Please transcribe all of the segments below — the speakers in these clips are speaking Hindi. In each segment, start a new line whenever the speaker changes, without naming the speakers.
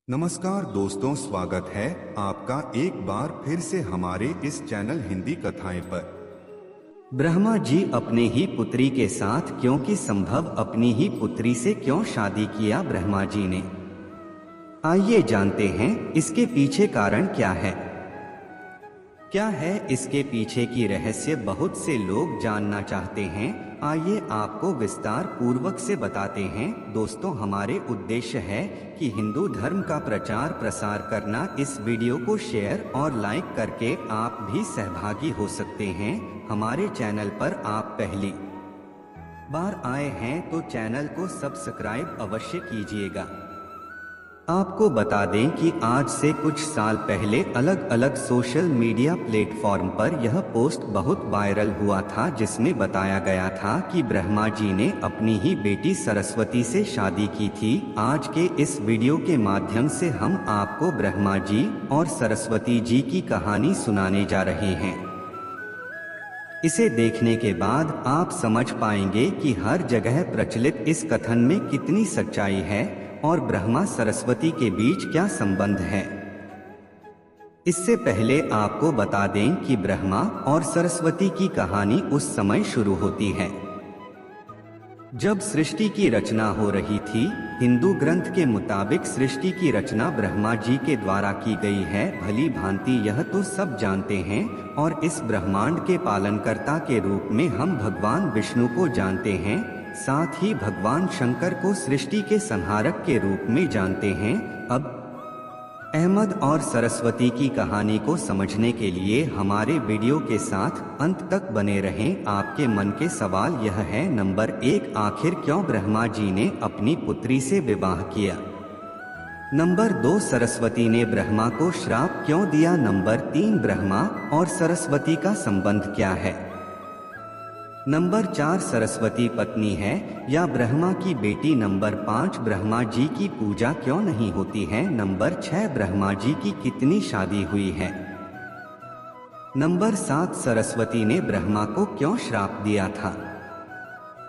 नमस्कार दोस्तों, स्वागत है आपका एक बार फिर से हमारे इस चैनल हिंदी कथाएं पर।
ब्रह्मा जी अपने ही पुत्री के साथ क्योंकि संभव अपनी ही पुत्री से क्यों शादी किया ब्रह्मा जी ने। आइए जानते हैं इसके पीछे कारण क्या है इसके पीछे की रहस्य बहुत से लोग जानना चाहते हैं। आइए आपको विस्तार पूर्वक से बताते हैं। दोस्तों, हमारे उद्देश्य है कि हिंदू धर्म का प्रचार प्रसार करना। इस वीडियो को शेयर और लाइक करके आप भी सहभागी हो सकते हैं। हमारे चैनल पर आप पहली बार आए हैं तो चैनल को सब्सक्राइब अवश्य कीजिएगा। आपको बता दें कि आज से कुछ साल पहले अलग अलग सोशल मीडिया प्लेटफॉर्म पर यह पोस्ट बहुत वायरल हुआ था, जिसमें बताया गया था कि ब्रह्मा जी ने अपनी ही बेटी सरस्वती से शादी की थी। आज के इस वीडियो के माध्यम से हम आपको ब्रह्मा जी और सरस्वती जी की कहानी सुनाने जा रहे हैं। इसे देखने के बाद आप समझ पाएंगे कि हर जगह प्रचलित इस कथन में कितनी सच्चाई है और ब्रह्मा सरस्वती के बीच क्या संबंध है। इससे पहले आपको बता दें कि ब्रह्मा और सरस्वती की कहानी उस समय शुरू होती है जब सृष्टि की रचना हो रही थी। हिंदू ग्रंथ के मुताबिक सृष्टि की रचना ब्रह्मा जी के द्वारा की गई है। भली भांति यह तो सब जानते हैं और इस ब्रह्मांड के पालनकर्ता के रूप में हम भगवान विष्णु को जानते हैं। साथ ही भगवान शंकर को सृष्टि के संहारक के रूप में जानते हैं। अब अहमद और सरस्वती की कहानी को समझने के लिए हमारे वीडियो के साथ अंत तक बने रहें। आपके मन के सवाल यह है, नंबर 1, आखिर क्यों ब्रह्मा जी ने अपनी पुत्री से विवाह किया। नंबर 2, सरस्वती ने ब्रह्मा को श्राप क्यों दिया। नंबर 3, ब्रह्मा और सरस्वती का संबंध क्या है। नंबर 4, सरस्वती पत्नी है या ब्रह्मा की बेटी। नंबर 5, ब्रह्मा जी की पूजा क्यों नहीं होती है। नंबर 6, ब्रह्मा जी की कितनी शादी हुई है। नंबर 7, सरस्वती ने ब्रह्मा को क्यों श्राप दिया था।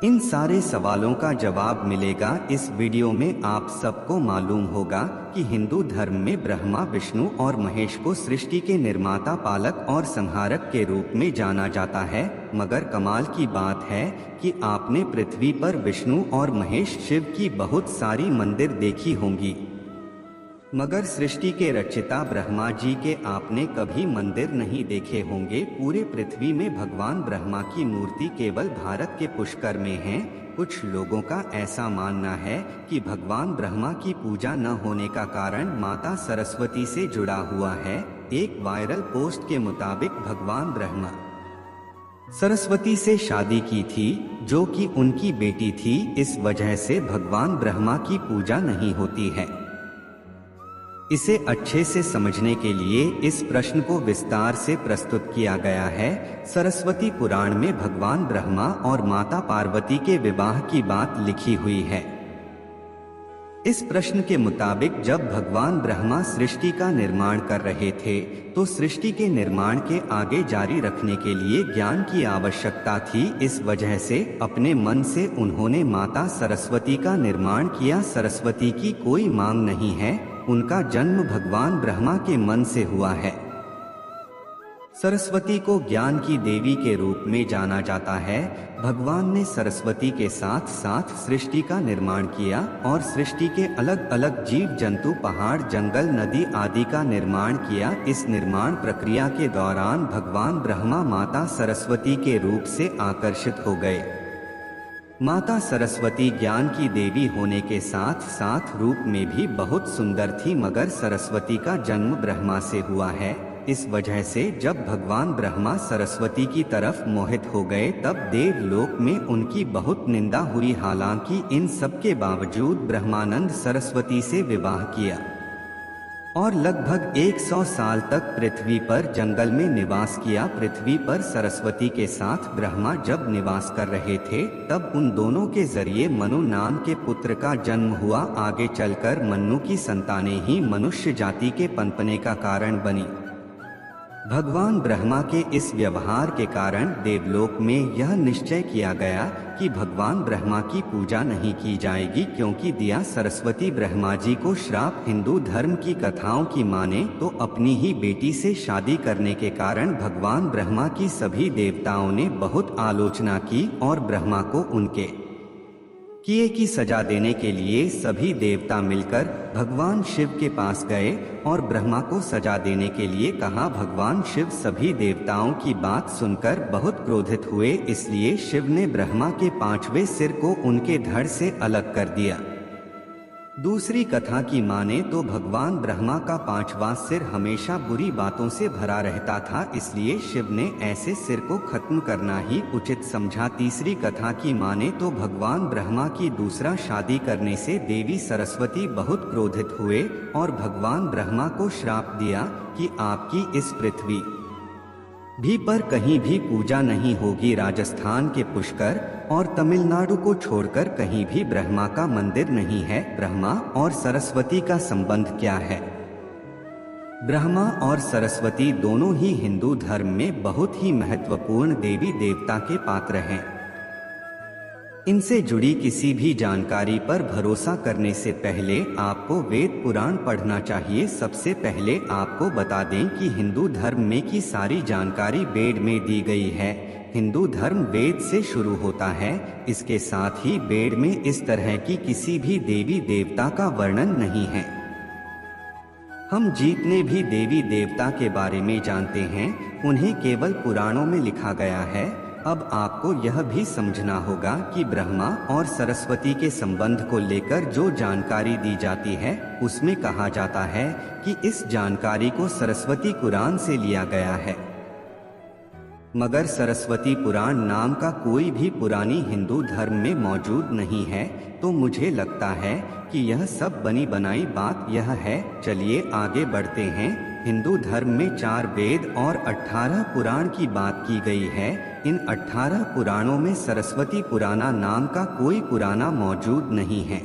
इन सारे सवालों का जवाब मिलेगा इस वीडियो में। आप सबको मालूम होगा कि हिंदू धर्म में ब्रह्मा, विष्णु और महेश को सृष्टि के निर्माता, पालक और संहारक के रूप में जाना जाता है। मगर कमाल की बात है कि आपने पृथ्वी पर विष्णु और महेश, शिव की बहुत सारी मंदिर देखी होंगी, मगर सृष्टि के रचयिता ब्रह्मा जी के आपने कभी मंदिर नहीं देखे होंगे। पूरे पृथ्वी में भगवान ब्रह्मा की मूर्ति केवल भारत के पुष्कर में है। कुछ लोगों का ऐसा मानना है कि भगवान ब्रह्मा की पूजा न होने का कारण माता सरस्वती से जुड़ा हुआ है। एक वायरल पोस्ट के मुताबिक भगवान ब्रह्मा सरस्वती से शादी की थी, जो कि उनकी बेटी थी। इस वजह से भगवान ब्रह्मा की पूजा नहीं होती है। इसे अच्छे से समझने के लिए इस प्रश्न को विस्तार से प्रस्तुत किया गया है। सरस्वती पुराण में भगवान ब्रह्मा और माता पार्वती के विवाह की बात लिखी हुई है। इस प्रश्न के मुताबिक जब भगवान ब्रह्मा सृष्टि का निर्माण कर रहे थे तो सृष्टि के निर्माण के आगे जारी रखने के लिए ज्ञान की आवश्यकता थी। इस वजह से अपने मन से उन्होंने माता सरस्वती का निर्माण किया। सरस्वती की कोई मांग नहीं है, उनका जन्म भगवान ब्रह्मा के मन से हुआ है। सरस्वती को ज्ञान की देवी के रूप में जाना जाता है। भगवान ने सरस्वती के साथ साथ सृष्टि का निर्माण किया और सृष्टि के अलग अलग जीव जंतु, पहाड़, जंगल, नदी आदि का निर्माण किया। इस निर्माण प्रक्रिया के दौरान भगवान ब्रह्मा माता सरस्वती के रूप से आकर्षित हो गए। माता सरस्वती ज्ञान की देवी होने के साथ साथ रूप में भी बहुत सुंदर थी, मगर सरस्वती का जन्म ब्रह्मा से हुआ है। इस वजह से जब भगवान ब्रह्मा सरस्वती की तरफ मोहित हो गए तब देवलोक में उनकी बहुत निंदा हुई। हालांकि इन सब के बावजूद ब्रह्मानंद सरस्वती से विवाह किया और लगभग 100 साल तक पृथ्वी पर जंगल में निवास किया। पृथ्वी पर सरस्वती के साथ ब्रह्मा जब निवास कर रहे थे तब उन दोनों के जरिए मनु नाम के पुत्र का जन्म हुआ। आगे चलकर मनु की संतानें ही मनुष्य जाति के पनपने का कारण बनी। भगवान ब्रह्मा के इस व्यवहार के कारण देवलोक में यह निश्चय किया गया कि भगवान ब्रह्मा की पूजा नहीं की जाएगी, क्योंकि दिया सरस्वती ब्रह्मा जी को श्राप हिंदू धर्म की कथाओं की माने तो अपनी ही बेटी से शादी करने के कारण भगवान ब्रह्मा की सभी देवताओं ने बहुत आलोचना की और ब्रह्मा को उनके किए की सजा देने के लिए सभी देवता मिलकर भगवान शिव के पास गए और ब्रह्मा को सजा देने के लिए कहा। भगवान शिव सभी देवताओं की बात सुनकर बहुत क्रोधित हुए, इसलिए शिव ने ब्रह्मा के 5वें सिर को उनके धड़ से अलग कर दिया। दूसरी कथा की माने तो भगवान ब्रह्मा का 5वां सिर हमेशा बुरी बातों से भरा रहता था, इसलिए शिव ने ऐसे सिर को खत्म करना ही उचित समझा। तीसरी कथा की माने तो भगवान ब्रह्मा की दूसरा शादी करने से देवी सरस्वती बहुत क्रोधित हुए और भगवान ब्रह्मा को श्राप दिया कि आपकी इस पृथ्वी भी पर कहीं भी पूजा नहीं होगी। राजस्थान के पुष्कर और तमिलनाडु को छोड़कर कहीं भी ब्रह्मा का मंदिर नहीं है। ब्रह्मा और सरस्वती का संबंध क्या है? ब्रह्मा और सरस्वती दोनों ही हिंदू धर्म में बहुत ही महत्वपूर्ण देवी देवता के पात्र हैं। इनसे जुड़ी किसी भी जानकारी पर भरोसा करने से पहले आपको वेद पुराण पढ़ना चाहिए। सबसे पहले आपको बता दें कि हिंदू धर्म में की सारी जानकारी वेद में दी गई है। हिंदू धर्म वेद से शुरू होता है। इसके साथ ही वेद में इस तरह की किसी भी देवी देवता का वर्णन नहीं है। हम जितने भी देवी देवता के बारे में जानते हैं उन्हें केवल पुराणों में लिखा गया है। अब आपको यह भी समझना होगा कि ब्रह्मा और सरस्वती के संबंध को लेकर जो जानकारी दी जाती है उसमें कहा जाता है कि इस जानकारी को सरस्वती पुराण से लिया गया है, मगर सरस्वती पुराण नाम का कोई भी पुरानी हिंदू धर्म में मौजूद नहीं है। तो मुझे लगता है कि यह सब बनी बनाई बात यह है। चलिए आगे बढ़ते हैं। हिंदू धर्म में 4 वेद और 18 पुराण की बात की गई है। इन 18 पुराणों में सरस्वती पुराना नाम का कोई पुराना मौजूद नहीं है।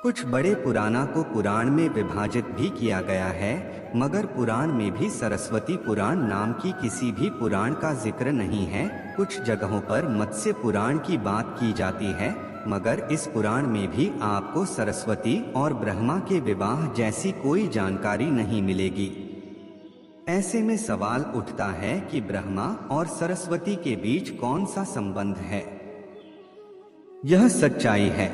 कुछ बड़े पुराणों को पुराण में विभाजित भी किया गया है, मगर पुराण में भी सरस्वती पुराण नाम की किसी भी पुराण का जिक्र नहीं है। कुछ जगहों पर मत्स्य पुराण की बात की जाती है, मगर इस पुराण में भी आपको सरस्वती और ब्रह्मा के विवाह जैसी कोई जानकारी नहीं मिलेगी। ऐसे में सवाल उठता है कि ब्रह्मा और सरस्वती के बीच कौन सा संबंध है? यह सच्चाई है।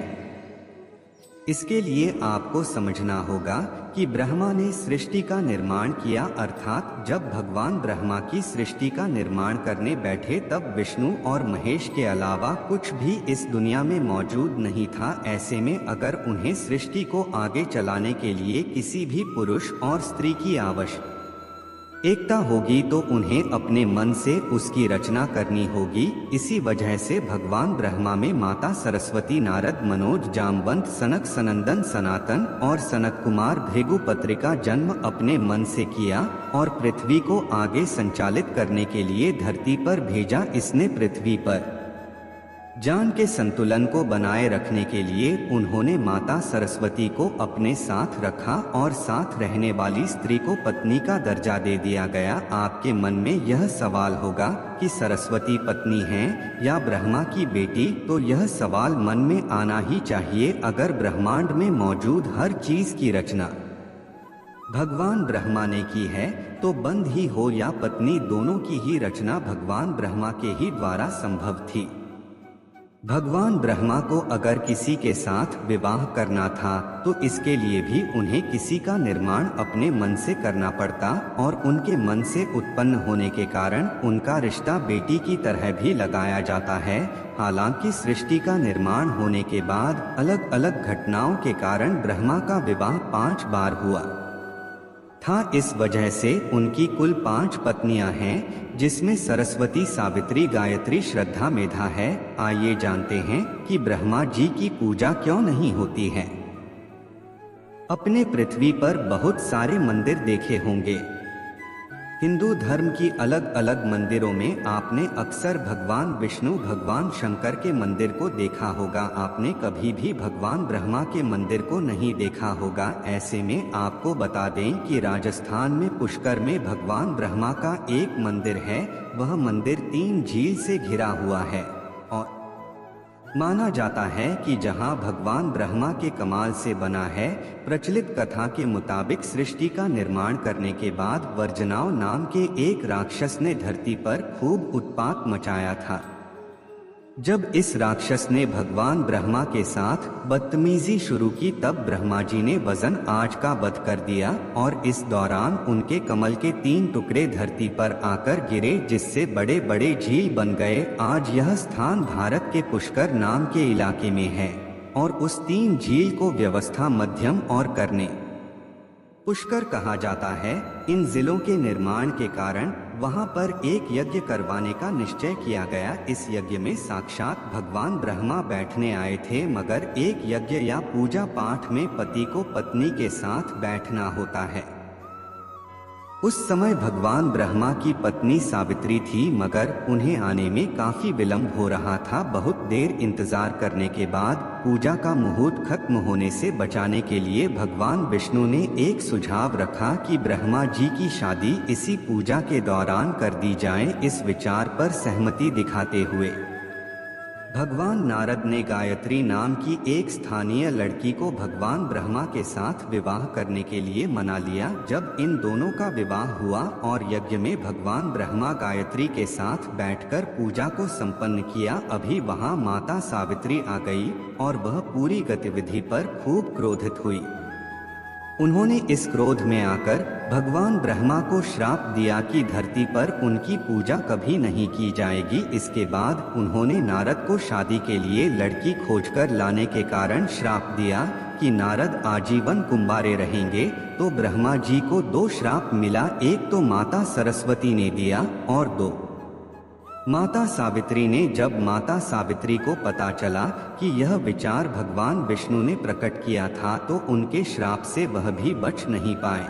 इसके लिए आपको समझना होगा कि ब्रह्मा ने सृष्टि का निर्माण किया, अर्थात जब भगवान ब्रह्मा की सृष्टि का निर्माण करने बैठे तब विष्णु और महेश के अलावा कुछ भी इस दुनिया में मौजूद नहीं था। ऐसे में अगर उन्हें सृष्टि को आगे चलाने के लिए किसी भी पुरुष और स्त्री की एकता होगी तो उन्हें अपने मन से उसकी रचना करनी होगी। इसी वजह से भगवान ब्रह्मा में माता सरस्वती, नारद, मनोज, जामवंत, सनक, सनंदन, सनातन और सनत कुमार भृगुपत्र का जन्म अपने मन से किया और पृथ्वी को आगे संचालित करने के लिए धरती पर भेजा। इसने पृथ्वी पर जान के संतुलन को बनाए रखने के लिए उन्होंने माता सरस्वती को अपने साथ रखा और साथ रहने वाली स्त्री को पत्नी का दर्जा दे दिया गया। आपके मन में यह सवाल होगा कि सरस्वती पत्नी है या ब्रह्मा की बेटी, तो यह सवाल मन में आना ही चाहिए। अगर ब्रह्मांड में मौजूद हर चीज की रचना भगवान ब्रह्मा ने की है तो बंध ही हो या पत्नी, दोनों की ही रचना भगवान ब्रह्मा के ही द्वारा संभव थी। भगवान ब्रह्मा को अगर किसी के साथ विवाह करना था तो इसके लिए भी उन्हें किसी का निर्माण अपने मन से करना पड़ता और उनके मन से उत्पन्न होने के कारण उनका रिश्ता बेटी की तरह भी लगाया जाता है। हालांकि सृष्टि का निर्माण होने के बाद अलग अलग घटनाओं के कारण ब्रह्मा का विवाह 5 बार हुआ था। इस वजह से उनकी कुल 5 पत्नियां हैं, जिसमें सरस्वती, सावित्री, गायत्री, श्रद्धा, मेधा है। आइए जानते हैं कि ब्रह्मा जी की पूजा क्यों नहीं होती है। अपने पृथ्वी पर बहुत सारे मंदिर देखे होंगे। हिंदू धर्म की अलग अलग मंदिरों में आपने अक्सर भगवान विष्णु भगवान शंकर के मंदिर को देखा होगा। आपने कभी भी भगवान ब्रह्मा के मंदिर को नहीं देखा होगा। ऐसे में आपको बता दें कि राजस्थान में पुष्कर में भगवान ब्रह्मा का एक मंदिर है। वह मंदिर 3 झील से घिरा हुआ है और माना जाता है कि जहां भगवान ब्रह्मा के कमाल से बना है। प्रचलित कथा के मुताबिक सृष्टि का निर्माण करने के बाद वर्जनाव नाम के एक राक्षस ने धरती पर खूब उत्पात मचाया था। जब इस राक्षस ने भगवान ब्रह्मा के साथ बदतमीजी शुरू की तब ब्रह्मा जी ने वजन आग का वध कर दिया और इस दौरान उनके कमल के 3 टुकड़े धरती पर आकर गिरे, जिससे बड़े बड़े झील बन गए। आज यह स्थान भारत के पुष्कर नाम के इलाके में है और उस 3 झील को व्यवस्था मध्यम और करने पुष्कर कहा जाता है। इन जिलों के निर्माण के कारण वहां पर एक यज्ञ करवाने का निश्चय किया गया। इस यज्ञ में साक्षात भगवान ब्रह्मा बैठने आए थे, मगर एक यज्ञ या पूजा पाठ में पति को पत्नी के साथ बैठना होता है। उस समय भगवान ब्रह्मा की पत्नी सावित्री थी, मगर उन्हें आने में काफी विलंब हो रहा था। बहुत देर इंतजार करने के बाद पूजा का मुहूर्त खत्म होने से बचाने के लिए भगवान विष्णु ने एक सुझाव रखा कि ब्रह्मा जी की शादी इसी पूजा के दौरान कर दी जाए। इस विचार पर सहमति दिखाते हुए भगवान नारद ने गायत्री नाम की एक स्थानीय लड़की को भगवान ब्रह्मा के साथ विवाह करने के लिए मना लिया। जब इन दोनों का विवाह हुआ और यज्ञ में भगवान ब्रह्मा गायत्री के साथ बैठकर पूजा को संपन्न किया, अभी वहां माता सावित्री आ गई और वह पूरी गतिविधि पर खूब क्रोधित हुई। उन्होंने इस क्रोध में आकर भगवान ब्रह्मा को श्राप दिया कि धरती पर उनकी पूजा कभी नहीं की जाएगी। इसके बाद उन्होंने नारद को शादी के लिए लड़की खोजकर लाने के कारण श्राप दिया कि नारद आजीवन कुंवारे रहेंगे। तो ब्रह्मा जी को 2 श्राप मिला, एक तो माता सरस्वती ने दिया और 2 माता सावित्री ने। जब माता सावित्री को पता चला कि यह विचार भगवान विष्णु ने प्रकट किया था तो उनके श्राप से वह भी बच नहीं पाए।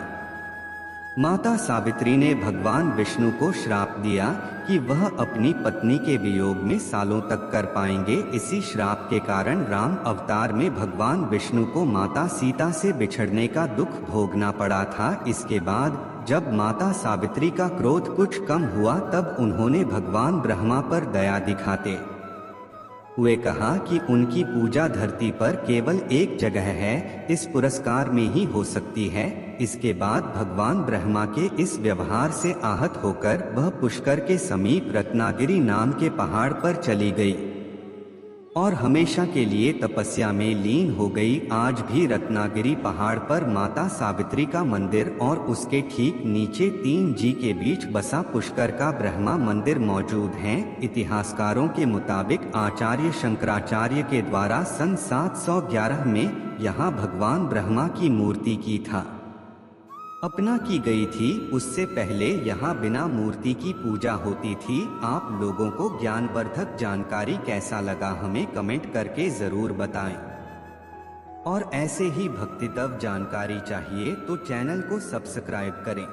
माता सावित्री ने भगवान विष्णु को श्राप दिया कि वह अपनी पत्नी के वियोग में सालों तक कर पाएंगे। इसी श्राप के कारण राम अवतार में भगवान विष्णु को माता सीता से बिछड़ने का दुख भोगना पड़ा था। इसके बाद जब माता सावित्री का क्रोध कुछ कम हुआ तब उन्होंने भगवान ब्रह्मा पर दया दिखाते हुए कहा कि उनकी पूजा धरती पर केवल एक जगह है, इस पुरस्कार में ही हो सकती है। इसके बाद भगवान ब्रह्मा के इस व्यवहार से आहत होकर वह पुष्कर के समीप रत्नागिरी नाम के पहाड़ पर चली गई और हमेशा के लिए तपस्या में लीन हो गई। आज भी रत्नागिरी पहाड़ पर माता सावित्री का मंदिर और उसके ठीक नीचे 3 जी के बीच बसा पुष्कर का ब्रह्मा मंदिर मौजूद हैं। इतिहासकारों के मुताबिक आचार्य शंकराचार्य के द्वारा सन 711 में यहाँ भगवान ब्रह्मा की मूर्ति की स्थापना की गई थी। उससे पहले यहाँ बिना मूर्ति की पूजा होती थी। आप लोगों को ज्ञानवर्धक जानकारी कैसा लगा हमें कमेंट करके जरूर बताएं और ऐसे ही भक्तितव जानकारी चाहिए तो चैनल को सब्सक्राइब करें।